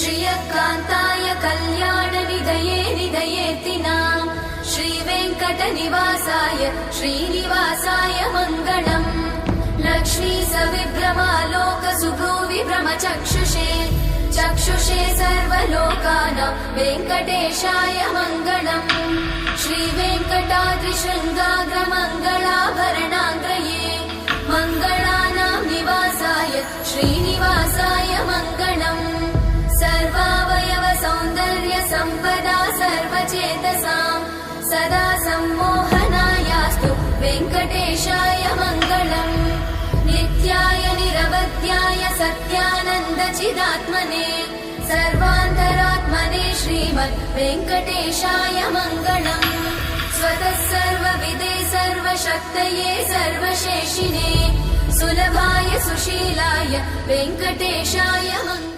श्रियकान्ताय कल्याणनिधये निधयेतिनाम् श्रीवेङ्कटनिवासाय श्रीनिवासाय मङ्गलम् लक्ष्मी सविभ्रमालोकसुभ्रूविभ्रमचक्षुषे चक्षुषे सर्वलोकानां वेङ्कटेशाय मङ्गलम् श्रीवेङ्कटाद्रिशृङ्गाग्रमङ्गलाभरणाग्रये मङ्गलानां निवासाय श्रीनिवासाय मङ्गलम् सर्वावयव सौन्दर्य सम्पदा सर्वचेतसां सदा सम्मोहनायास्तु वेङ्कटेशाय मङ्गलम् नित्याय निरवध्याय सत्यानन्दचिदात्मने सर्वान्तरात्मने श्रीमद् वेङ्कटेशाय मङ्गलम् स्वतः सर्वविदे सर्वशक्तये सर्वशेषिने सुलभाय सुशीलाय वेङ्कटेशाय मङ्गलम्।